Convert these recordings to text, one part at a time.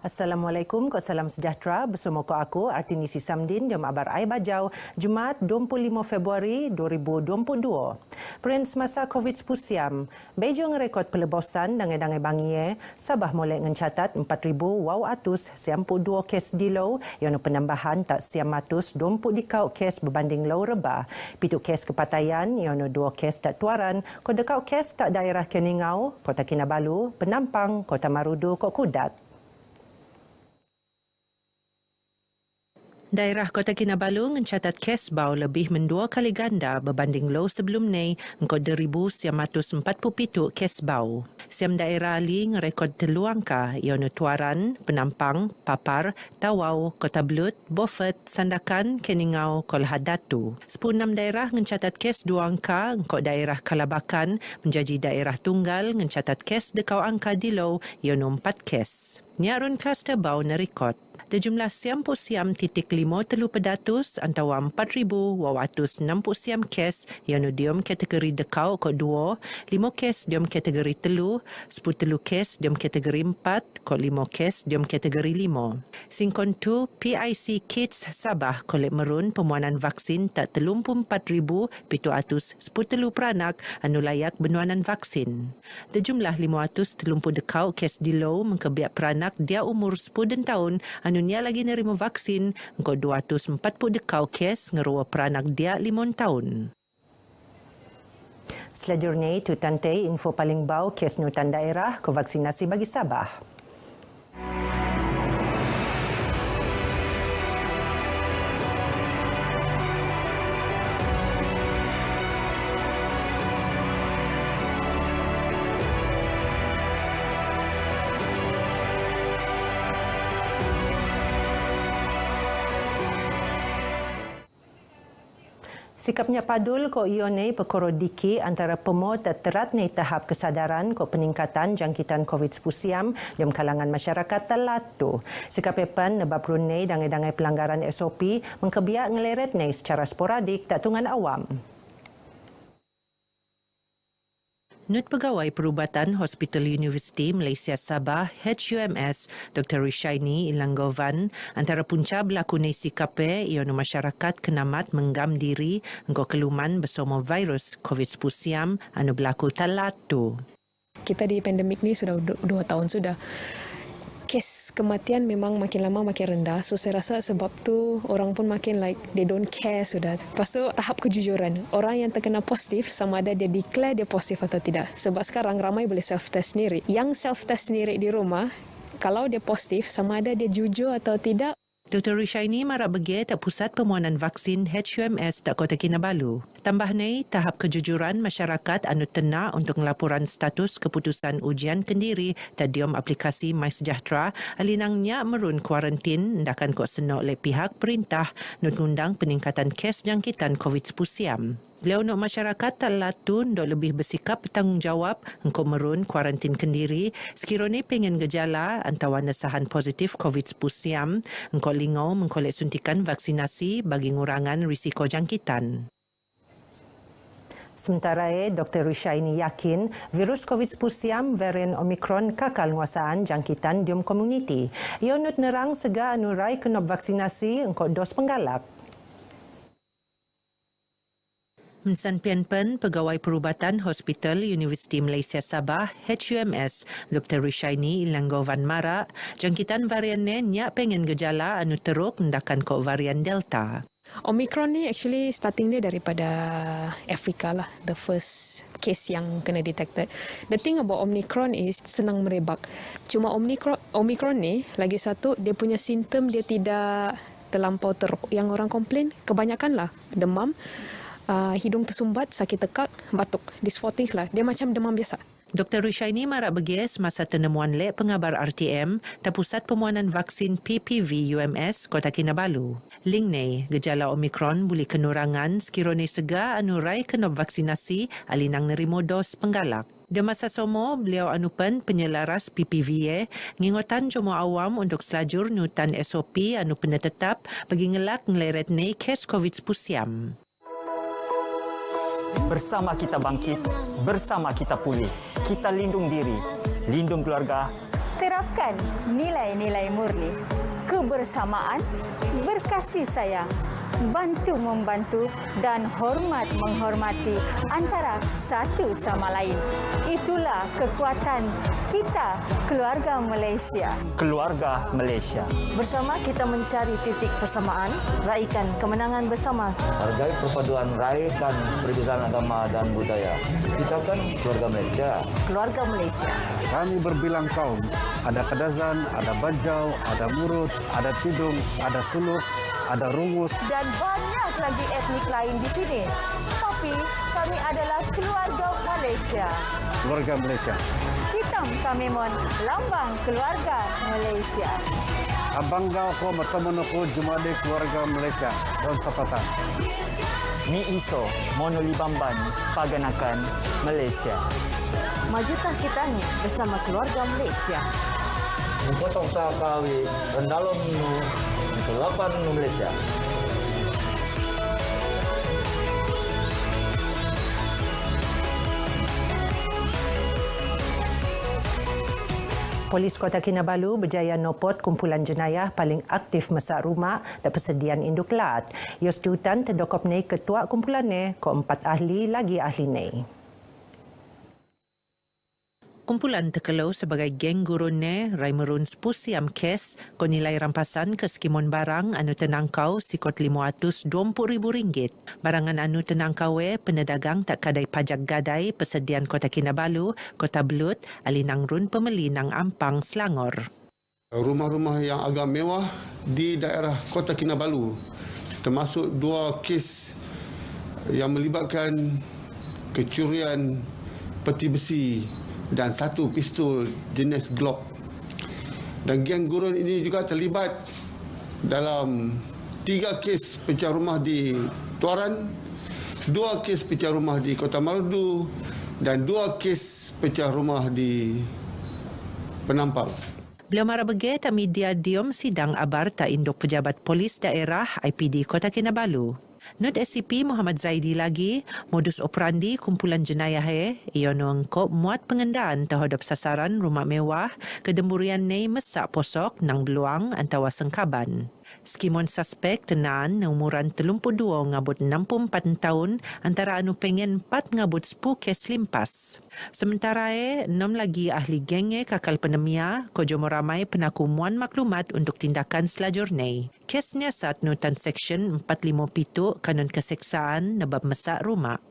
Assalamualaikum, salam sejahtera. Bersama aku, Artinisi Samdin, di Mabar Air Bajau, Jumaat 25 Februari 2022. Perins masa COVID-19 siam, Beijing rekod pelebosan dangai-dangai bangie, Sabah molek mencatat 4,892 kes di low, yang penambahan tak siam matus 20 dikau kes berbanding low reba. Pitu kes kepataian, yang 2 kes tak tuaran, kodekau kes tak daerah Keningau, Kota Kinabalu, Penampang, Kota Marudu, Kok Kudat. Daerah Kota Kinabalu mencatat kes bau lebih mendua kali ganda berbanding low sebelum ni, engkau 2,947 kes bau. Siam daerah li rekod telu angka, iaitu Tuaran, Penampang, Papar, Tawau, Kota Blut, Beaufort, Sandakan, Keningau, Kolhad Datu. 16 daerah mencatat kes dua angka, engkau daerah Kalabakan menjadi daerah tunggal mencatat kes dekau angka di low, iaitu 4 kes. Nyarun kluster bau nerekod. Ada jumlah siam siam titik 5 telu pedatus antara 4,260 siam kes yang diom kategori dekau kod 2, 5 kes diom kategori telu, 10 telu kes diom kategori 4, kod 5 kes diom kategori 5. Singkon tu PIC Kids Sabah kolek merun pemuanan vaksin tak 34,710 telu peranak anu layak benuanan vaksin. Ada jumlah 530 dekau kes di low mengkebiak peranak dia umur 10 tahun anu nia lagi nerima vaksin, engkau 240 dekau kes ngerua peranak dia 5 tahun. Selanjutnya, itu tantai info paling bau kes nutan daerah ke vaksinasi bagi Sabah. Sikapnya padul ko ione perkara diki antara pemo terat ni tahap kesadaran ko peningkatan jangkitan COVID-19 siam dalam kalangan masyarakat telatu. Sikap epan nebab runei dangai-dangai pelanggaran SOP mengkebiak ngeleret ni secara sporadik tak tungan awam. Nut Pegawai Perubatan Hospital Universiti Malaysia Sabah HUMS Dr. Rishaini Ilanggovan antara punca berlaku ni sikape ianu masyarakat kenamat menggam diri engkau keluman bersama virus COVID-19 siam anu berlaku talatu. Kita di pandemik ni sudah 2 tahun sudah. Kes kematian memang makin lama makin rendah. So saya rasa sebab tu orang pun makin like they don't care sudah. Lepas tu tahap kejujuran. Orang yang terkena positif sama ada dia declare dia positif atau tidak. Sebab sekarang ramai boleh self-test sendiri. Yang self-test sendiri di rumah, kalau dia positif sama ada dia jujur atau tidak. Dr. Rishaini marak begi tak pusat pemuanan vaksin HUMS tak Kota Kinabalu. Tambah ni, tahap kejujuran masyarakat anu tenak untuk melaporan status keputusan ujian kendiri tak diom aplikasi MySejahtera alinangnya merun kuarantin ndakan kok senok oleh pihak perintah nut ngundang peningkatan kes jangkitan COVID-19 siam. Beliau nak masyarakat talatu dok lebih bersikap bertanggungjawab engkau merun kuarantin kendiri sekiranya pengen gejala antara nesahan positif COVID-19 siam engkau lingau mengkolek suntikan vaksinasi bagi ngurangan risiko jangkitan. Sementara Dr. Rishaini yakin virus COVID-19 siam varian Omicron kakal nguasaan jangkitan dium komuniti. Ia nut nerang sega anurai kenop vaksinasi engkau dos penggalak. Mensan Pianpen, Pegawai Perubatan Hospital Universiti Malaysia Sabah HUMS Dr. Rishaini Ilanggovan marak jangkitan varian ni nyak pengen gejala anu teruk ndakan kok varian Delta. Omicron ni actually starting dia daripada Afrika lah, the first case yang kena detected. The thing about Omicron is senang merebak. Cuma Omicron ni lagi satu dia punya simptom dia tidak terlampau teruk. Yang orang komplain kebanyakan lah demam, hidung tersumbat, sakit tekak, batuk. Disfotic lah. Dia macam demam biasa. Dr. Rishaini marak beges masa penemuan lab pengabar RTM terpusat pemuanan vaksin PPV UMS Kota Kinabalu. Ling ni, gejala Omicron boleh kenurangan sekiranya sega anurai kenop vaksinasi alinang nerimo dos penggalak. Di masa somo, beliau anupan penyelaras PPV ngingotan jumlah awam untuk selajur nutan SOP anu penetetap bagi ngelak ngeleret ni kes COVID-19 siam. Bersama kita bangkit, bersama kita pulih. Kita lindung diri, lindung keluarga, Terapkan nilai-nilai murni, kebersamaan, berkasih sayang, bantu-membantu dan hormat menghormati antara satu sama lain. Itulah kekuatan kita, keluarga Malaysia. Keluarga Malaysia. Bersama kita mencari titik persamaan, raikan kemenangan bersama. Hargai perpaduan, raikan perbezaan agama dan budaya. Kita kan keluarga Malaysia. Keluarga Malaysia. Kami berbilang kaum. Ada Kadazan, ada Bajau, ada Murut, ada Tidung, ada Suluk, ada Rungus. Dan banyak lagi etnik lain di sini. Tapi kami adalah keluarga Malaysia. Keluarga Malaysia. Hitam Kamemon, lambang keluarga Malaysia. Abangga ko bertemu ko Jumade keluarga Malaysia. Don Sapatan. Mi Iso, Monoli Bamban, Paganakan, Malaysia. Majukan kita ni bersama keluarga Malaysia. Potong sakawi, rendalom nu, kelapan nu Malaysia. Polis Kota Kinabalu berjaya nopot kumpulan jenayah paling aktif masak rumah dan persediaan induk lat. Yos Dutan terdokop ni ketua kumpulan ni, ko 4 ahli lagi ahli ni. Kumpulan terkelau sebagai geng gurun ne rai merun 10 siam kes ko nilai rampasan ke skimon barang anu tenangkau sikot RM520,000. Barangan anu tenangkau penedagang tak kadai pajak gadai persediaan Kota Kinabalu, Kota Belut, alinang run pemeli nang Ampang, Selangor. Rumah-rumah yang agak mewah di daerah Kota Kinabalu termasuk 2 kes yang melibatkan kecurian peti besi dan 1 pistol jenis Glock. Dan geng gurun ini juga terlibat dalam 3 kes pecah rumah di Tuaran, 2 kes pecah rumah di Kota Marudu dan 2 kes pecah rumah di Penampang. Beliau marah bege tak media diom sidang abar tak induk pejabat polis daerah IPD Kota Kinabalu. Not SCP Muhammad Zaidi lagi, modus operandi kumpulan jenayah iano angkop muat pengendaan terhadap sasaran rumah mewah kedemburian nei mesak posok nang beluang antawa Sengkaban. Skimon suspek tenan umuran 32 ngabut 64 tahun antara anu pengen 4 ngabut 10 kes limpas. Sementara 6 lagi ahli genge kakal penemia kojomo ramai penaku muan maklumat untuk tindakan selajurnya. Kesnya saat nutan Seksyen 457 Kanun Keseksaan nebab mesak rumah.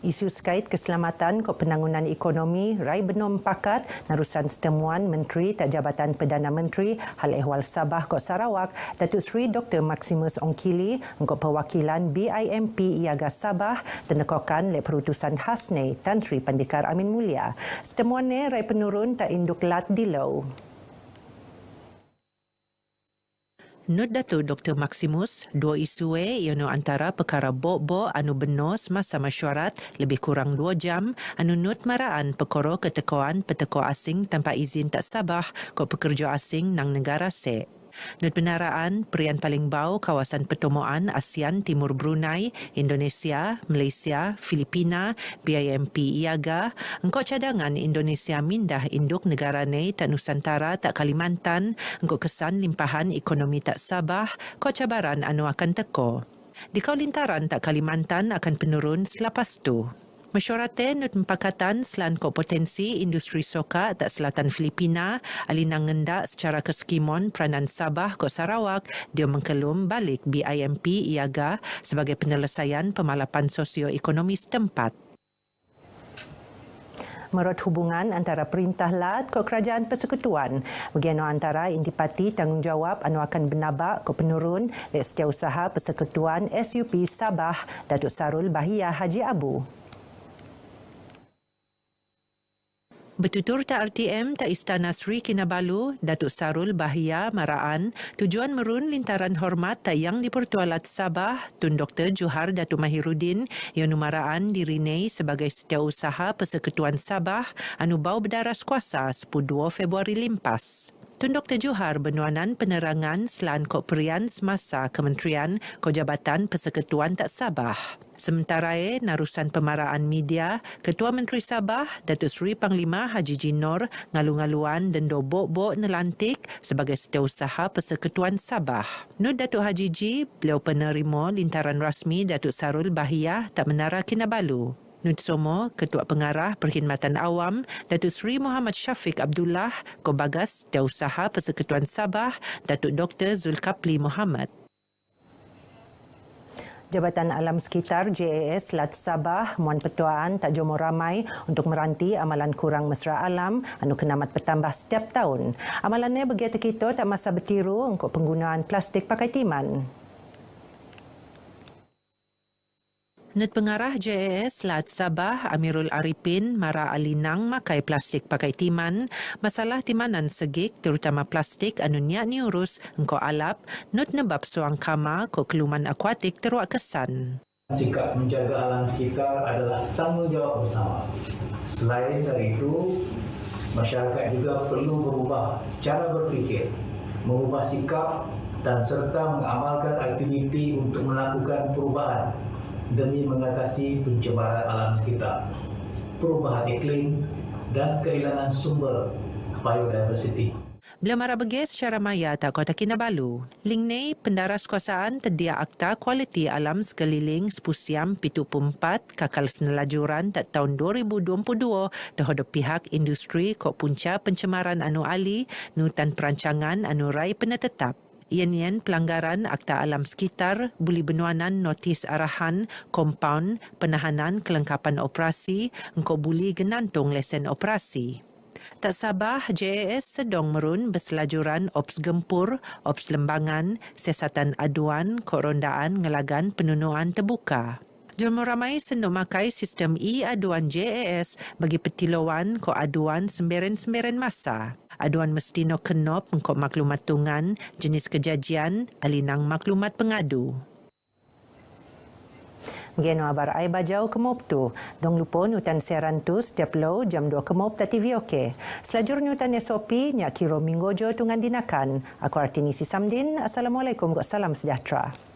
Isu sekait keselamatan ke penangunan ekonomi rai benom pakat narusan setemuan Menteri Tak Jabatan Perdana Menteri Hal Ehwal Sabah Kota Sarawak Datuk Seri Dr. Maximus Ongkili untuk perwakilan BIMP Iaga Sabah tenekokan le perutusan khasne Tan Sri Pandikar Amin Mulia. Setemuan ne rai penurun tak induk lat di lau. Not Datuk Dr. Maximus, 2 isu iano antara perkara bok-bok anu benar semasa mesyuarat lebih kurang 2 jam, anu not maraan perkara ketekoan peteko asing tanpa izin tak Sabah ko pekerja asing nang negara se. Not penaraan perian paling bau kawasan pertemuan ASEAN Timur Brunei, Indonesia, Malaysia, Filipina, BIMP Iaga, engkau cadangan Indonesia mindah induk negara ne tak Nusantara tak Kalimantan, engkau kesan limpahan ekonomi tak Sabah, ko cabaran anu akan teko. Di kau lintaran tak Kalimantan akan penurun selepas tu. Mesyuaratnya nut empakatan selan kompetensi industri soka tak selatan Filipina alinang ngendak secara keskimon peranan Sabah ke Sarawak dia mengkelum balik BIMP Iaga sebagai penyelesaian pemalapan sosioekonomi setempat. Merot hubungan antara Perintah Lat ke Kerajaan Persekutuan. Bagian antara intipati tanggungjawab anu akan benabak ke penurun le Setiausaha Persekutuan SUP Sabah Datuk Sarul Bahia Haji Abu. Bertutur tak RTM tak Istana Sri Kinabalu, Datuk Sarul Bahia maraan tujuan merun lintaran hormat tak yang di Pertualat Sabah Tun Dr. Johar Datuk Mahiruddin yang maraan dirinai sebagai Setiausaha Persekutuan Sabah anu bau berdaras kuasa 12 Februari limpas. Tun Dr. Johar Benuanan Penerangan Selan Kok Perian semasa Kementerian Ko Jabatan Persekutuan Tak Sabah. Sementara narusan pemaraan media, Ketua Menteri Sabah, Datuk Seri Panglima Haji Jinor ngalu-ngaluan dan dobok-bok nelantik sebagai setiausaha Persekutuan Sabah. Nur Datuk Haji Ji, beliau penerima lintaran rasmi Datuk Sarul Bahiyah Tak Menara Kinabalu. Nur Somo, Ketua Pengarah Perkhidmatan Awam, Datuk Seri Muhammad Syafiq Abdullah, Kobagas Setiausaha Persekutuan Sabah, Datuk Dr. Zulkapli Muhammad. Jabatan Alam Sekitar JAS Lat Sabah Muan Pertuaan tak jomo ramai untuk meranti amalan kurang mesra alam anu kenamat bertambah setiap tahun. Amalannya begitu kita tak masa bertiru untuk penggunaan plastik pakai timan. Nut Pengarah JAS Lat Sabah Amirul Arifin Mara Alinang makai plastik pakai timan, masalah timanan segik terutama plastik anu niat niurus engkau alap, nut nebab suang kama ko keluman akuatik teruak kesan. Sikap menjaga alam sekitar adalah tanggungjawab bersama. Selain dari itu, masyarakat juga perlu berubah cara berfikir, mengubah sikap dan serta mengamalkan aktiviti untuk melakukan perubahan demi mengatasi pencemaran alam sekitar, perubahan iklim dan kehilangan sumber biodiversity. Beliau marah bagi secara maya tak Kota Kinabalu. Lingnei pendaras kuasaan tedia Akta Kualiti Alam Sekeliling Sepusiam Pitu 4 kakal senelajuran tak tahun 2022 terhadap pihak industri kok punca pencemaran anu ali nutan perancangan anu rai penetetap. Ian pelanggaran Akta Alam Sekitar, buli benuanan notis arahan, kompaun, penahanan kelengkapan operasi, engkau buli genantung lesen operasi. Tak Sabah, JAS sedang merun berselajuran Ops Gempur, Ops Lembangan, siasatan aduan, korondaan ngelagan penunuan terbuka. Jomo ramai sendu makai sistem e-aduan JAS bagi petilawan ko aduan semberen-semberen masa. Aduan mesti no kenop engkau maklumat tungan, jenis kejadian, alinang maklumat pengadu. Geno abar ai bajau kemop tu. Dong lupa nutan siaran tu setiap lo jam 2 kemop ta TV OK. Selajur nutan SOP nyak kiro minggu jo tungan dinakan. Aku Artinisi Samdin. Assalamualaikum. Salam sejahtera.